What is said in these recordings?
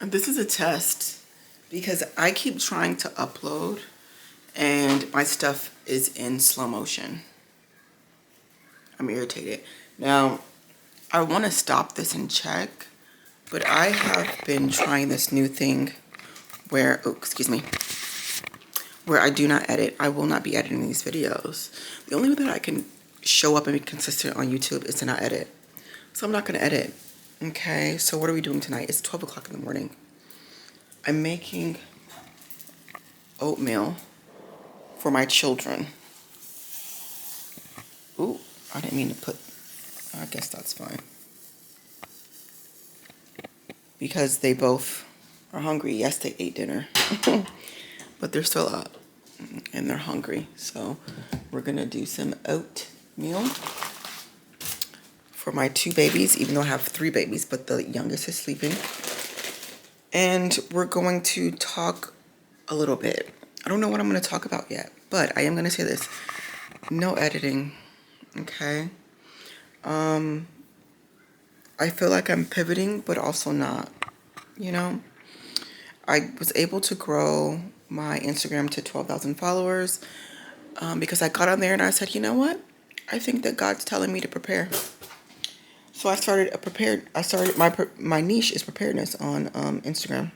This is a test because I keep trying to upload and my stuff is in slow motion. I'm irritated. Now, I want to stop this and check, but I have been trying this new thing where, where I do not edit. I will not be editing these videos. The only way that I can show up and be consistent on YouTube is to not edit. So I'm not going to edit. Okay, so what are we doing tonight? It's 12 o'clock in the morning. I'm making oatmeal for my children. Ooh, I didn't mean to put, I guess that's fine. Because they both are hungry. Yes, they ate dinner, but they're still up and they're hungry. So we're gonna do some oatmeal for my two babies, even though I have three babies, but the youngest is sleeping. And we're going to talk a little bit. I don't know what I'm going to talk about yet, but I am going to say this. No editing, okay? I feel like I'm pivoting, but also not, you know? I was able to grow my Instagram to 12,000 followers because I got on there and I said, you know what? I think that God's telling me to prepare. So I started my niche is preparedness on Instagram.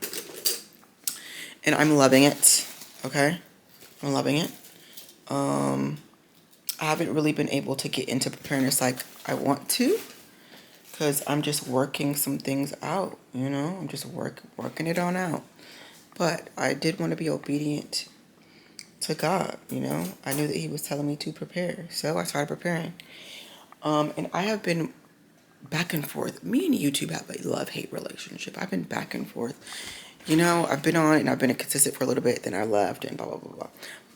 And I'm loving it, okay? I'm loving it. I haven't really been able to get into preparedness like I want to because I'm just working some things out, you know? I'm just working it on out. But I did want to be obedient to God, you know? I knew that He was telling me to prepare, so I started preparing. And I have been back and forth. Me and YouTube have a love-hate relationship. I've been back and forth. You know, I've been on and I've been consistent for a little bit, then I left and blah, blah, blah, blah.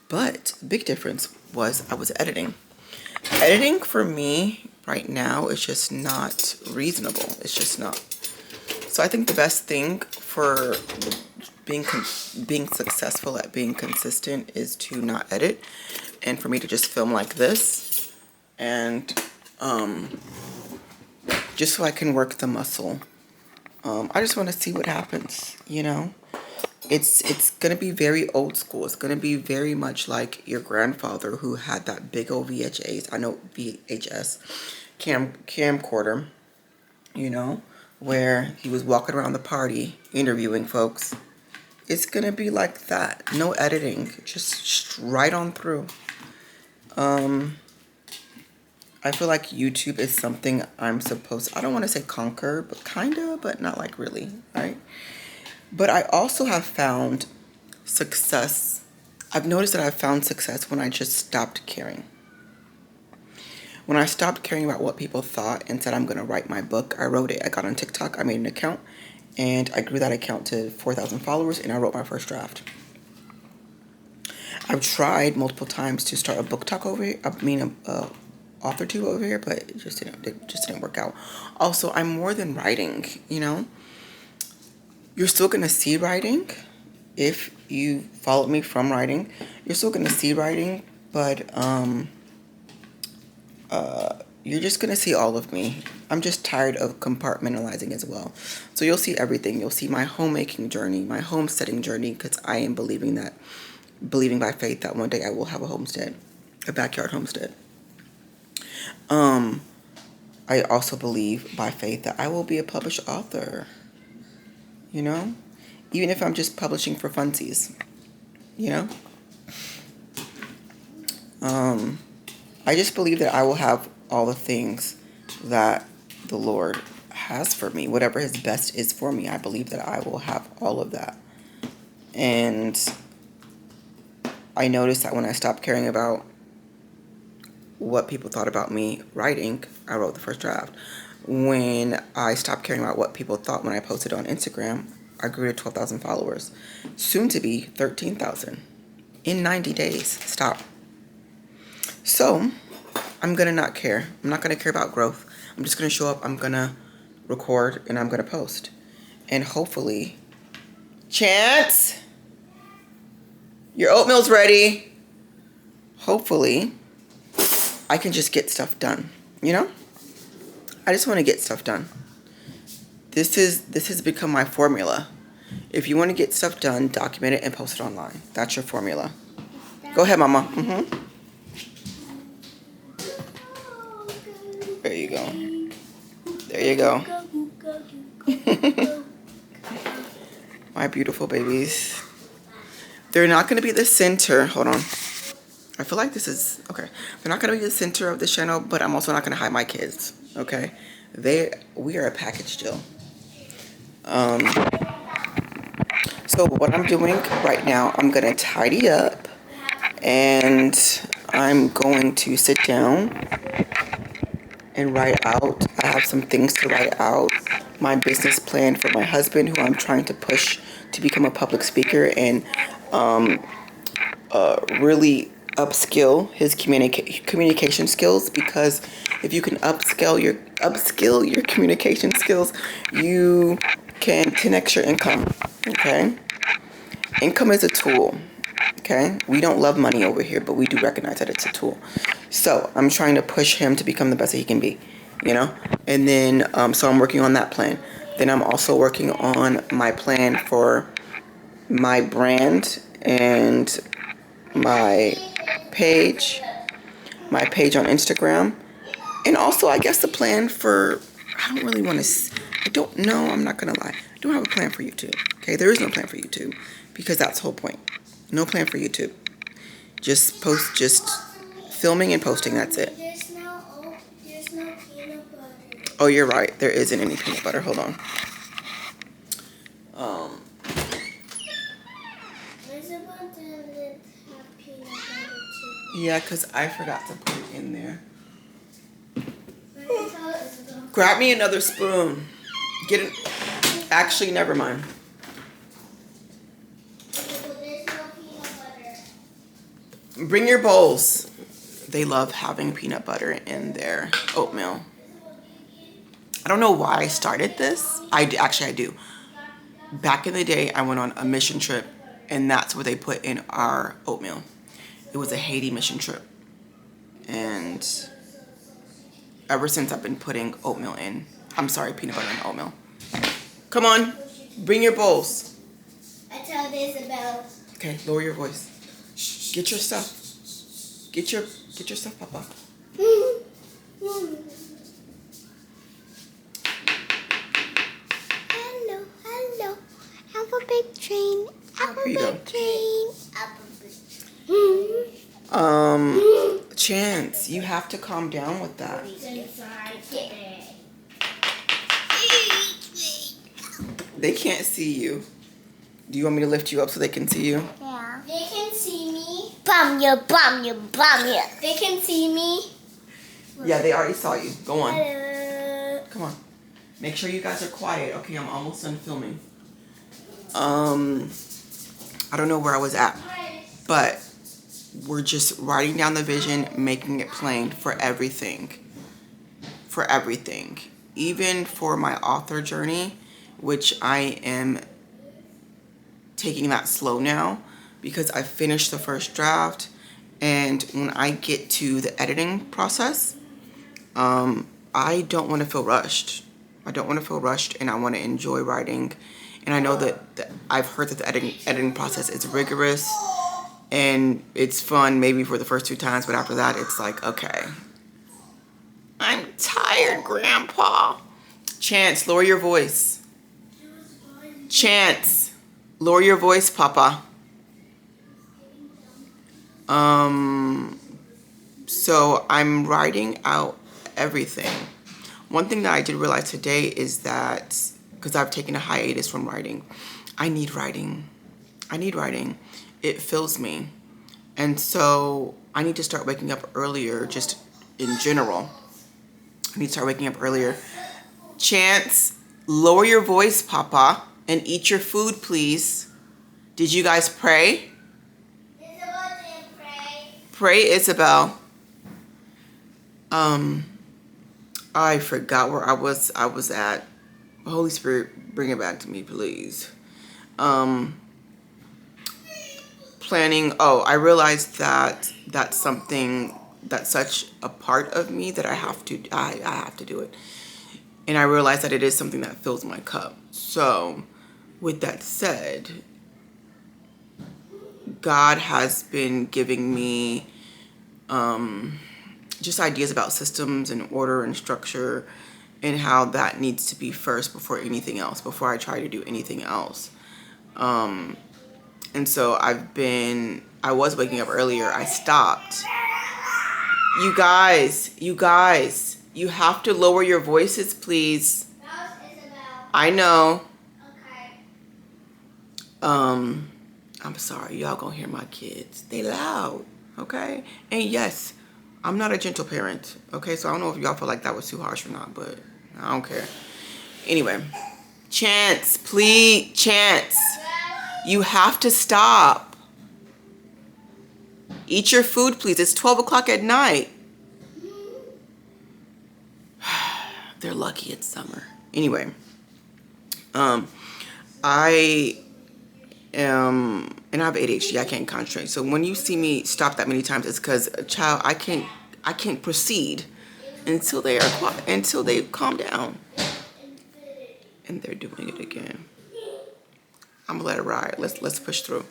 But the big difference was I was editing. Editing for me right now is just not reasonable. It's just not. So I think the best thing for being successful at being consistent is to not edit and for me to just film like this and just so I can work the muscle. I just want to see what happens, you know? It's going to be very old school. It's going to be very much like your grandfather who had that big old VHS camcorder, you know, where he was walking around the party interviewing folks. It's going to be like that. No editing. Just right on through. I feel like YouTube is something I'm supposed to, I don't want to say conquer, but kind of, but not like really, right? But I also have found success. I've noticed that I've found success when I just stopped caring. When I stopped caring about what people thought and said I'm going to write my book, I wrote it. I got on TikTok, I made an account, and I grew that account to 4,000 followers, and I wrote my first draft. I've tried multiple times to start a book talk over here, author tube over here, but it just didn't work out. Also, I'm more than writing, you know? You're still going to see writing if you follow me from writing. You're still going to see writing, but you're just going to see all of me. I'm just tired of compartmentalizing as well. So you'll see everything. You'll see my homemaking journey, my homesteading journey, because I am believing by faith that one day I will have a homestead, a backyard homestead. I also believe by faith that I will be a published author, you know, even if I'm just publishing for funsies, you know. I just believe that I will have all the things that the Lord has for me, whatever His best is for me. I believe that I will have all of that. And I noticed that when I stopped caring about what people thought about me writing, I wrote the first draft. When I stopped caring about what people thought when I posted on Instagram, I grew to 12,000 followers. Soon to be 13,000 in 90 days. Stop. So I'm going to not care. I'm not going to care about growth. I'm just going to show up. I'm going to record and I'm going to post. And hopefully, Chance, your oatmeal's ready. Hopefully, I can just get stuff done, you know? I just want to get stuff done. This has become my formula. If you want to get stuff done, document it and post it online. That's your formula. Go ahead, Mama. There you go. There you go. My beautiful babies. They're not going to be the center. Hold on. I feel like this is, okay. They're not going to be the center of the channel, but I'm also not going to hide my kids, okay? We are a package deal. So what I'm doing right now, I'm going to tidy up, and I'm going to sit down and write out. I have some things to write out. My business plan for my husband, who I'm trying to push to become a public speaker and really upskill his communication skills, because if you can upskill your communication skills, you can 10x your income. Okay, income is a tool. Okay, we don't love money over here, but we do recognize that it's a tool. So I'm trying to push him to become the best that he can be, you know. And then so I'm working on that plan. Then I'm also working on my plan for my brand and my page on Instagram, and also I guess the plan for, I don't really want to, I don't know, I'm not gonna lie, I don't have a plan for YouTube. Okay, there is no plan for YouTube, because that's the whole point. No plan for YouTube. Just post, just filming and posting, that's it. There's no peanut butter. Oh, you're right, there isn't any peanut butter. Hold on. Elizabeth didn't have peanut butter too. Yeah, because I forgot to put it in there. Tell Isabel. Grab me another spoon. Get it. Actually, never mind. There's no peanut butter. Bring your bowls. They love having peanut butter in their oatmeal. I don't know why I started this. I do. Back in the day, I went on a mission trip, and that's what they put in our oatmeal. It was a Haiti mission trip. And ever since, I've been putting oatmeal in. I'm sorry, peanut butter in oatmeal. Come on, bring your bowls. I told Isabel. Okay, lower your voice. Get your stuff. Get your stuff, Papa. Hello. Have a big train. Have a Here you go. big train. Chance, you have to calm down with that. They can't see you. Do you want me to lift you up so they can see you? Yeah. They can see me. Bum you. They can see me. Yeah, they already saw you. Go on. Hello. Come on. Make sure you guys are quiet. Okay, I'm almost done filming. I don't know where I was at, but we're just writing down the vision, making it plain for everything. For everything. Even for my author journey, which I am taking that slow now, because I finished the first draft, and when I get to the editing process, I don't want to feel rushed. I don't want to feel rushed, and I want to enjoy writing. And I know that I've heard that the editing process is rigorous, and it's fun maybe for the first 2 times, but after that it's like, okay, I'm tired, Grandpa. Chance, lower your voice. Chance, lower your voice, Papa. So I'm writing out everything. One thing that I did realize today is that, because I've taken a hiatus from writing, I need writing. It fills me. And so I need to start waking up earlier, just in general. I need to start waking up earlier. Chance, lower your voice, Papa, and eat your food, please. Did you guys pray? Isabel didn't pray. Pray, Isabel. I forgot where I was at. Holy Spirit, bring it back to me, please. Planning. Oh, I realized that that's something that's such a part of me that I have to do it. And I realized that it is something that fills my cup. So with that said, God has been giving me just ideas about systems and order and structure and how that needs to be first before anything else, before I try to do anything else. And so I was waking up earlier. I stopped. You guys, you have to lower your voices, please. I know. I'm sorry, y'all gonna hear my kids. They loud, okay? And yes, I'm not a gentle parent, okay? So I don't know if y'all feel like that was too harsh or not, but I don't care. Anyway, Chance, please, Chance, you have to stop. Eat your food, please. It's 12 o'clock at night. They're lucky it's summer. Anyway, I am, and I have ADHD. I can't concentrate. So when you see me stop that many times, it's because, child, I can't proceed until they calm down. And they're doing it again. I'm gonna let it ride. Let's push through.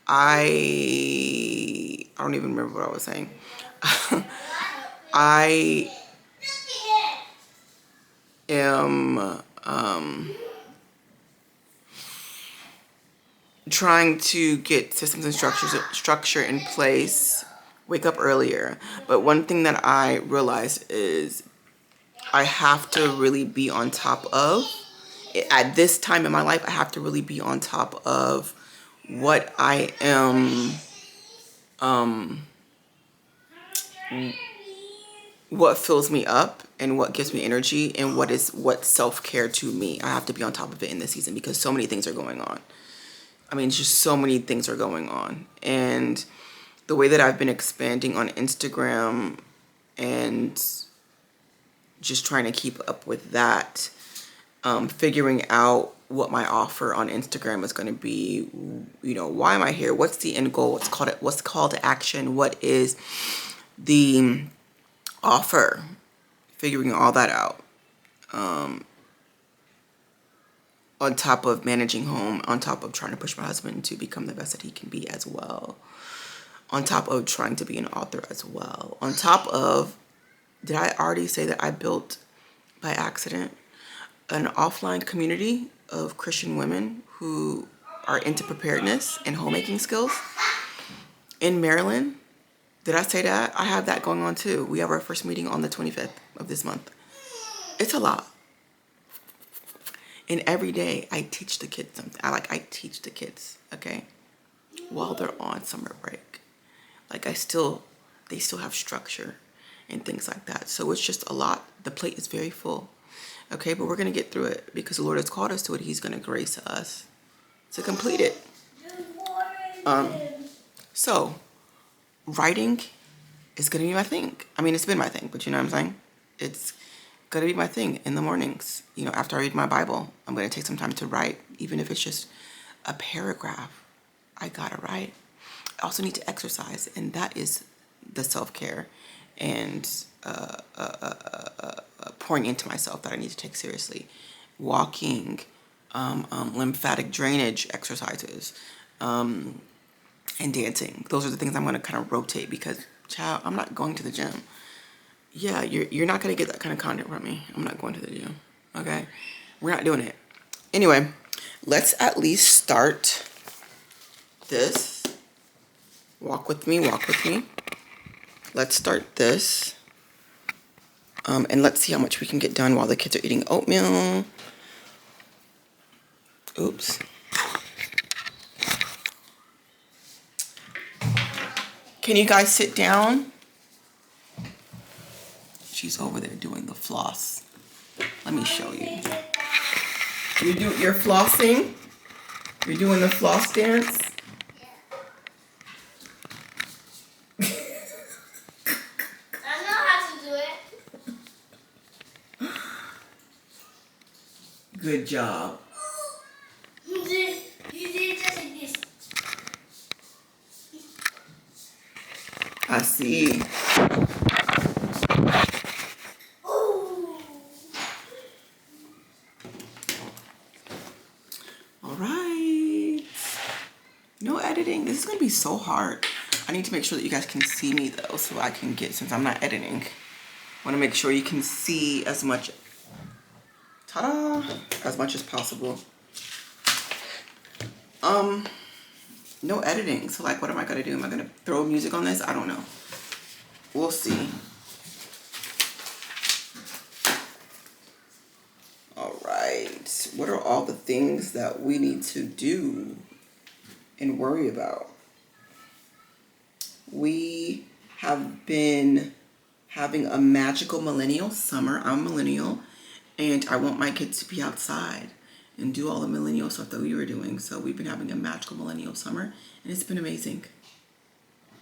I don't even remember what I was saying. I am trying to get systems and structure in place, wake up earlier. But one thing that I realized is I have to really be on top of, at this time in my life, I have to really be on top of what I am, what fills me up and what gives me energy and what's self-care to me. I have to be on top of it in this season because so many things are going on. I mean, just so many things are going on. And the way that I've been expanding on Instagram and just trying to keep up with that, figuring out what my offer on Instagram is going to be, why am I here? What's the end goal? What's called to action? What is the offer? Figuring all that out. On top of managing home, on top of trying to push my husband to become the best that he can be as well, on top of trying to be an author as well, on top of, did I already say that I built by accident an offline community of Christian women who are into preparedness and homemaking skills in Maryland? Did I say that? I have that going on too. We have our first meeting on the 25th of this month. It's a lot. And every day I teach the kids something. I teach the kids, okay? While they're on summer break. They still have structure and things like that. So it's just a lot. The plate is very full. Okay, but we're going to get through it because the Lord has called us to it. He's going to grace us to complete it. So writing is going to be my thing. I mean, it's been my thing, but you know what I'm saying? It's going to be my thing in the mornings. After I read my Bible, I'm going to take some time to write, even if it's just a paragraph. I got to write. I also need to exercise, and that is the self-care and pouring into myself that I need to take seriously. Walking, lymphatic drainage exercises, and dancing. Those are the things I'm going to kind of rotate because, child, I'm not going to the gym. Yeah, you're not going to get that kind of content from me. I'm not going to the gym, okay? We're not doing it. Anyway, let's at least start this. Walk with me. Let's start this. And let's see how much we can get done while the kids are eating oatmeal. Oops. Can you guys sit down? She's over there doing the floss. Let me show you. You're flossing? You're doing the floss dance? Good job. You did just like this. I see. Ooh. All right. No editing. This is going to be so hard. I need to make sure that you guys can see me though, so I can get, since I'm not editing, I want to make sure you can see as much, ta-da, as much as possible. No editing. So like, what am I going to do? Am I going to throw music on this? I don't know. We'll see. All right. What are all the things that we need to do and worry about? We have been having a magical millennial summer. I'm a millennial, and I want my kids to be outside and do all the millennial stuff that we were doing. So we've been having a magical millennial summer, and it's been amazing.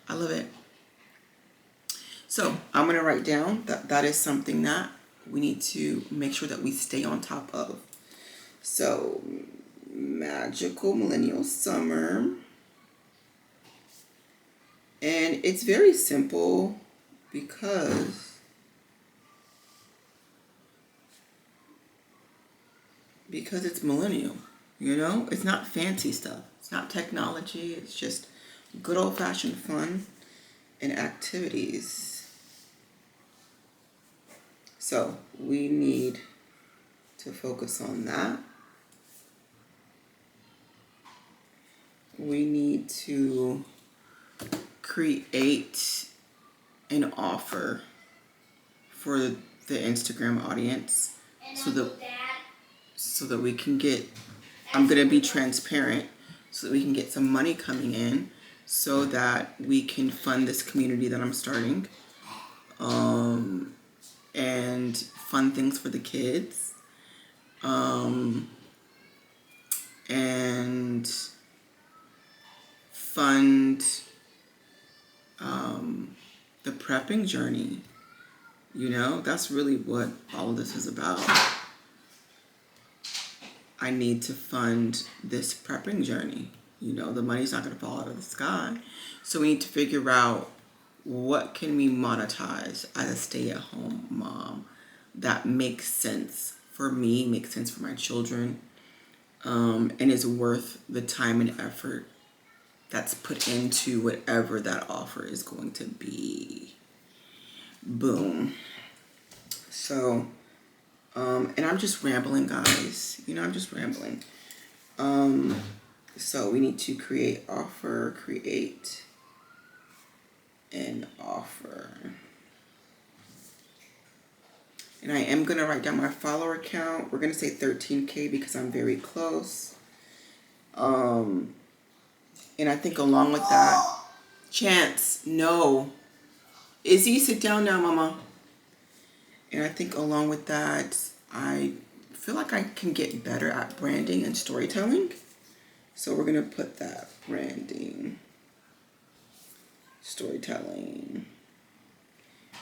I love it. So I'm going to write down that is something that we need to make sure that we stay on top of. So, magical millennial summer. And it's very simple because it's millennial, you know? It's not fancy stuff. It's not technology. It's just good old-fashioned fun and activities. So we need to focus on that. We need to create an offer for the Instagram audience so that we can get, I'm going to be transparent, so that we can get some money coming in so that we can fund this community that I'm starting, and fund things for the kids, and fund the prepping journey. You know, that's really what all of this is about. I need to fund this prepping journey. You know, the money's not going to fall out of the sky. So we need to figure out what can we monetize as a stay-at-home mom that makes sense for me, makes sense for my children, and is worth the time and effort that's put into whatever that offer is going to be. Boom. So, and I'm just rambling, guys. You know, I'm just rambling. So we need to create an offer. And I am going to write down my follower count. We're going to say 13K because I'm very close. And I think along with that, Chance, no. Izzy, sit down now, mama. And I think along with that, I feel like I can get better at branding and storytelling. So we're going to put that, branding, storytelling.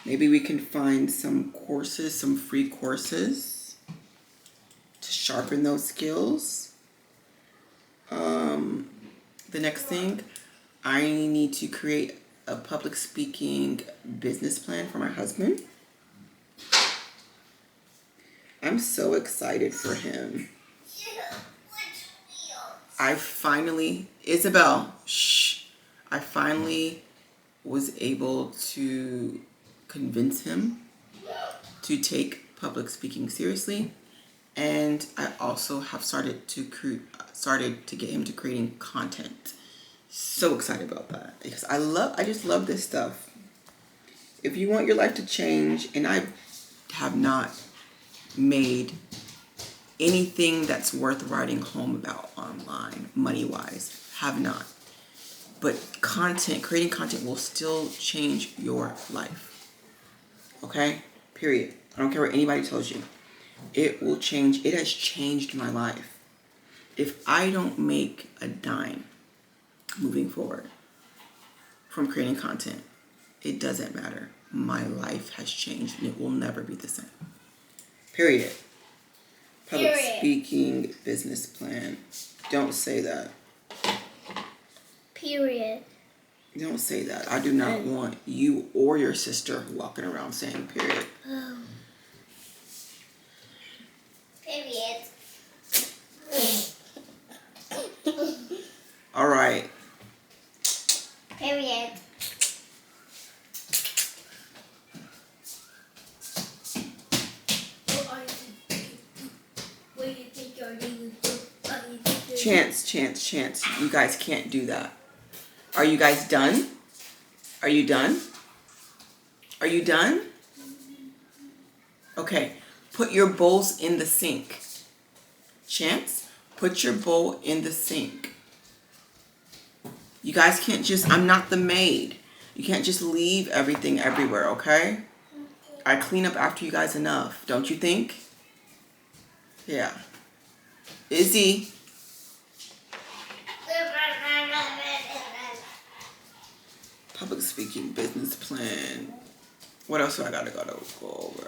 Maybe we can find some courses, some free courses to sharpen those skills. The next thing, I need to create a public speaking business plan for my husband. I'm so excited for him. I finally was able to convince him to take public speaking seriously, and I also have started to get him to creating content. So excited about that because I just love this stuff. If you want your life to change, and I have not made anything that's worth writing home about online, money-wise, have not. But creating content will still change your life. Okay? Period. I don't care what anybody tells you. It will change. It has changed my life. If I don't make a dime moving forward from creating content, it doesn't matter. My life has changed and it will never be the same. Period. Public speaking business plan. Don't say that. Period. Don't say that. I do not want you or your sister walking around saying period. Period. All right. Period. Chance. You guys can't do that. Are you guys done? Are you done? Are you done? Okay. Put your bowls in the sink. Chance, put your bowl in the sink. You guys can't just, I'm not the maid. You can't just leave everything everywhere, okay? I clean up after you guys enough, don't you think? Yeah. Izzy. Public speaking business plan. What else do I gotta go over?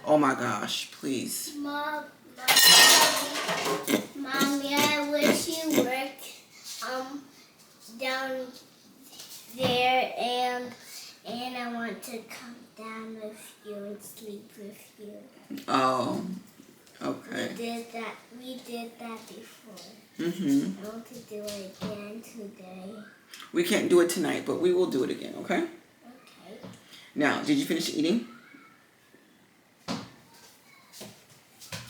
Oh my gosh, please. Mommy, I wish you worked down there and I want to come down with you and sleep with you. Oh, okay. We did that before. Mm-hmm. I want to do it again today. We can't do it tonight, but we will do it again, okay? Okay. Now, did you finish eating?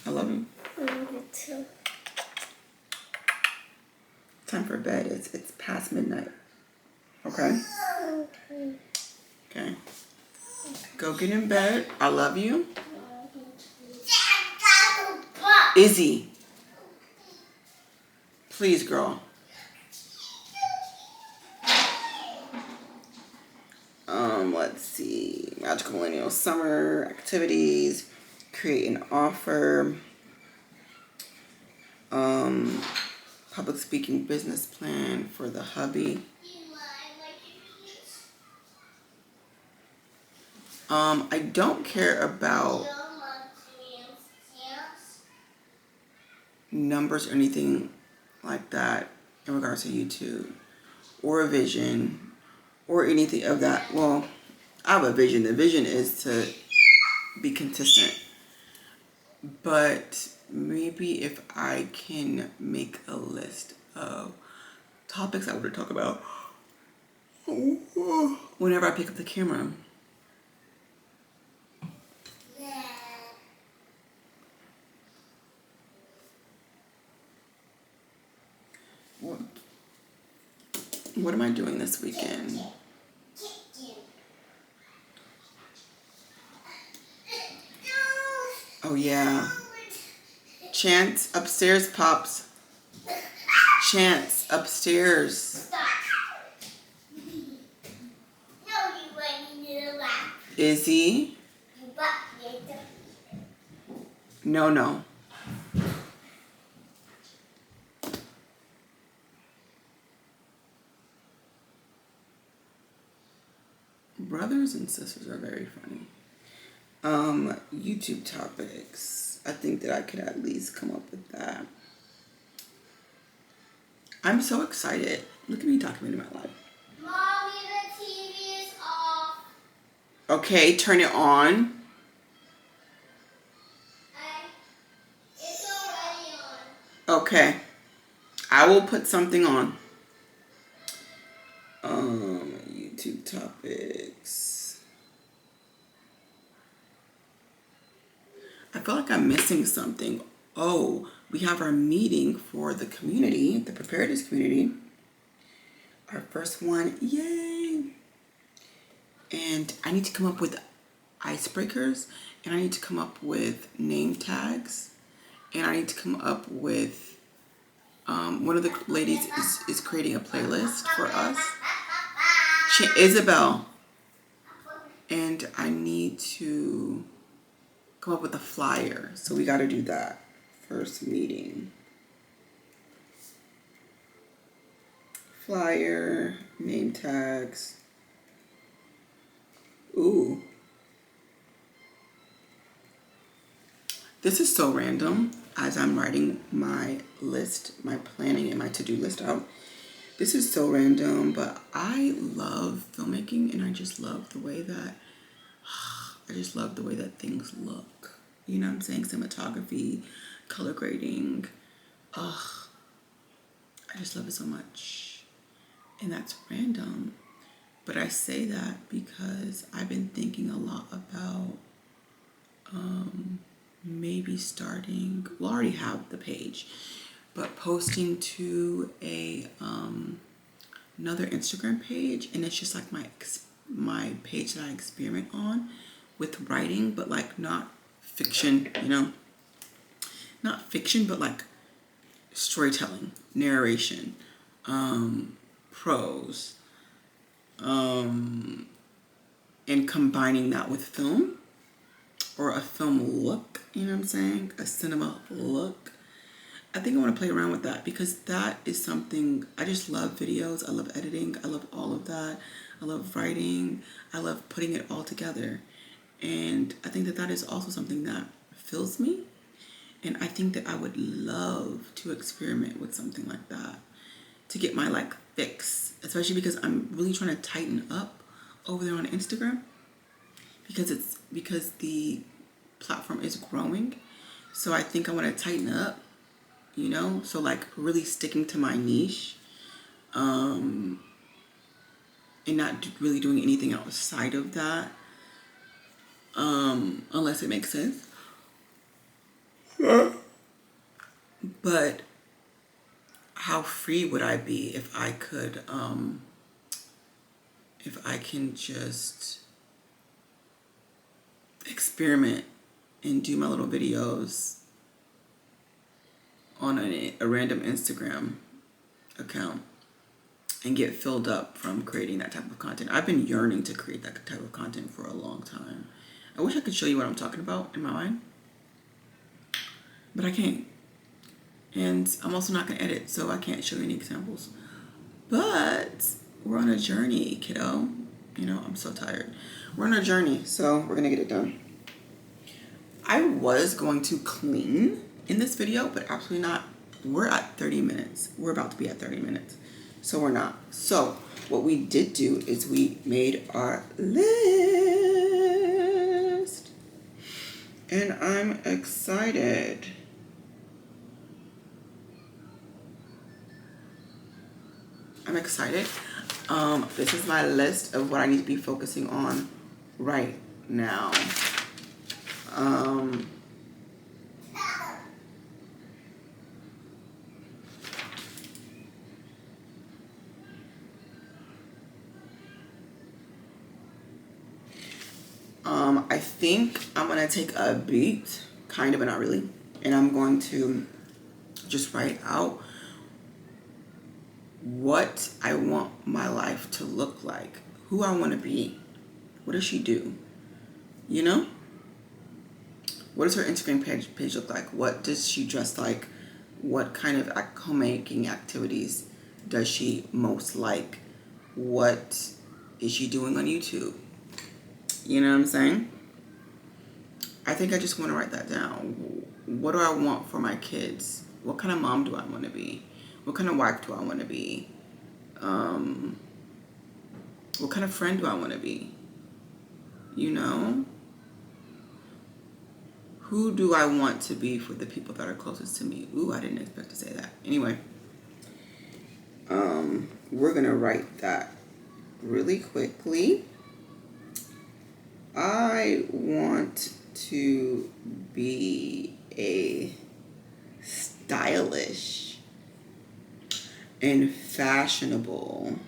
I love you. Me too. Time for bed. It's past midnight. Okay? Okay. Go get in bed. I love you. Izzy. Please, girl. Let's see. Magical Millennial Summer activities. Create an offer. Public speaking business plan for the hubby. I don't care about numbers or anything like that in regards to YouTube or a vision or anything of that. Well, I have a vision. The vision is to be consistent. But maybe if I can make a list of topics I want to talk about whenever I pick up the camera. What am I doing this weekend? Oh yeah. Chance upstairs, Pops. Chance upstairs. Izzy? No. Brothers and sisters are very funny. YouTube topics. I think that I could at least come up with that. I'm so excited. Look at me documenting my life. Mommy, the TV is off. Okay, turn it on. It's already on. Okay. I will put something on. YouTube topics. I feel like I'm missing something. Oh, we have our meeting for the community, the preparedness community. Our first one, yay! And I need to come up with icebreakers, and I need to come up with name tags, and I need to come up with, one of the ladies is creating a playlist for us. Isabel. And I need to come up with a flyer. So we got to do that. First meeting. Flyer, name tags. Ooh. This is so random as I'm writing my list, my planning and my to-do list out. This is so random, but I love filmmaking and I just love the way that things look. You know what I'm saying? Cinematography, color grading. I just love it so much. And that's random. But I say that because I've been thinking a lot about maybe starting, well, I already have the page, but posting to a another Instagram page, and it's just like my page that I experiment on with writing, but like not fiction, you know, not fiction, but like storytelling, narration, prose, and combining that with film or a film look, you know what I'm saying? A cinema look. I think I want to play around with that because that is something I just love videos. I love editing. I love all of that. I love writing. I love putting it all together. And I think that that is also something that fills me. And I think that I would love to experiment with something like that to get my like fix, especially because I'm really trying to tighten up over there on Instagram because the platform is growing. So I think I want to tighten up, you know, so like really sticking to my niche, and not really doing anything outside of that, unless it makes sense. But how free would I be if I could, if I can just experiment and do my little videos on a random Instagram account and get filled up from creating that type of content. I've been yearning to create that type of content for a long time. I wish I could show you what I'm talking about in my mind, but I can't. And I'm also not going to edit, so I can't show you any examples. But we're on a journey, kiddo. You know, I'm so tired. We're on a journey, so we're going to get it done. I was going to clean in this video, but absolutely not. We're at 30 minutes. We're about to be at 30 minutes. So we're not. So what we did do is we made our list. And I'm excited. I'm excited. This is my list of what I need to be focusing on right now. I think I'm gonna take a beat, kind of, but not really, and I'm going to just write out what I want my life to look like, who I want to be. What does she do? You know? What does her Instagram page look like? What does she dress like? What kind of homemaking activities does she most like? What is she doing on YouTube? You know what I'm saying? I think I just want to write that down. What do I want for my kids? What kind of mom do I want to be? What kind of wife do I want to be? What kind of friend do I want to be? You know? Who do I want to be for the people that are closest to me? Ooh, I didn't expect to say that. Anyway, we're going to write that really quickly. I want to be a stylish and fashionable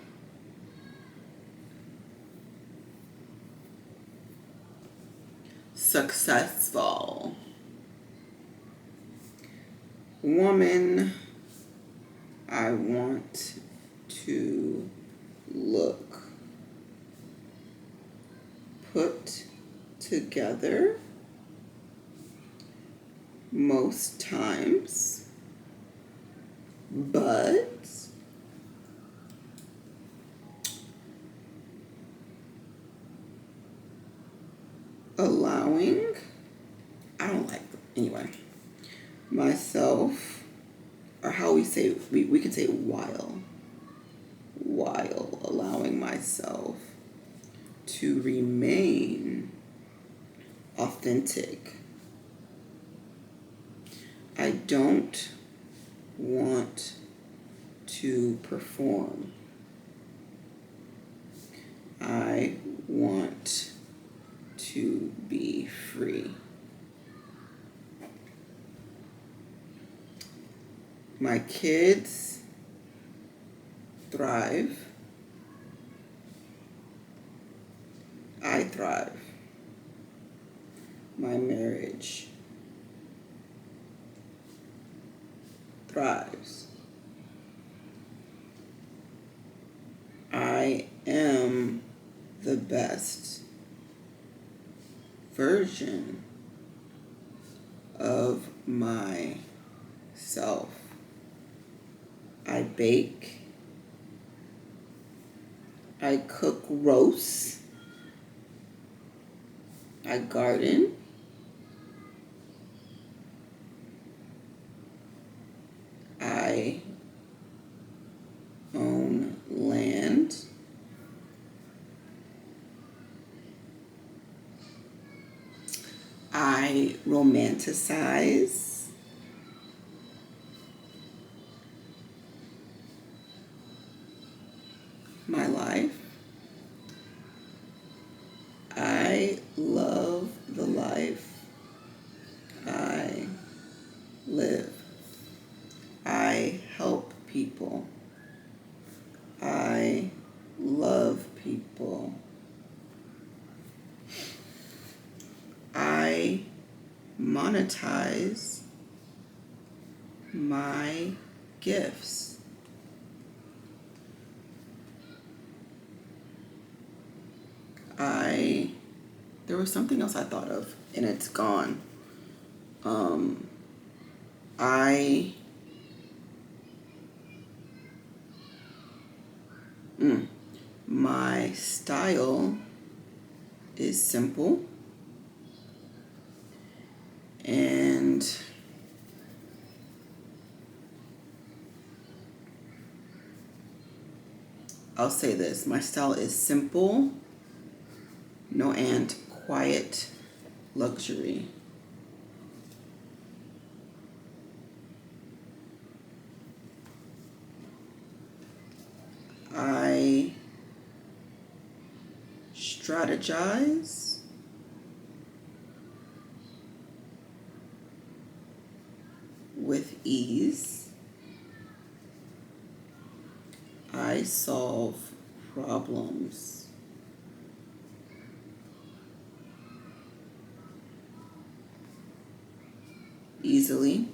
successful woman. I want to look put together most times, but allowing, I don't like, anyway, myself, or how we say, we can say while allowing myself to remain authentic. I don't want to perform. I want to be free. My kids thrive. I thrive. My marriage thrives. I am the best version of myself. I bake. I cook roast. I garden. I own land. I romanticize. My life. I love the life I live. I help people. I love people. I monetize my gifts. There was something else I thought of and it's gone. My style is simple and I'll say this, my style is simple, no and, quiet luxury. I strategize. With ease. I solve problems. Easily.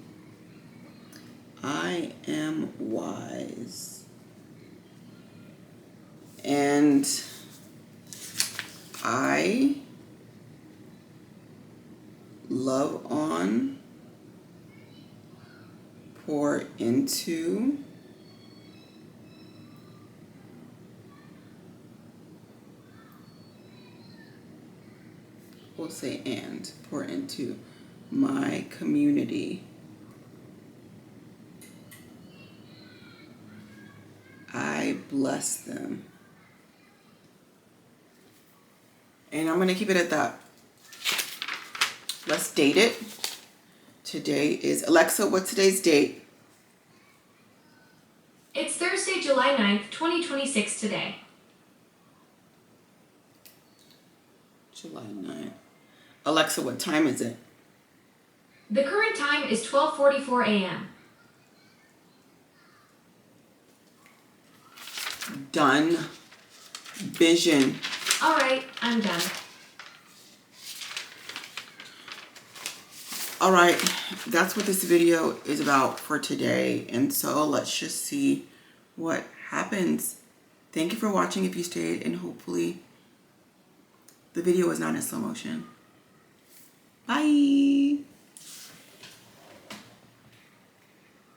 I am wise. And I love on, pour into, we'll say and, pour into my community. I bless them. And I'm going to keep it at that. Let's date it. Today is, Alexa, what's today's date? It's Thursday, July 9th, 2026 today. July 9th. Alexa, what time is it? The current time is 12:44 a.m. Done. Vision. All right, I'm done. All right, that's what this video is about for today. And so let's just see what happens. Thank you for watching if you stayed, and hopefully the video is not in slow motion. Bye.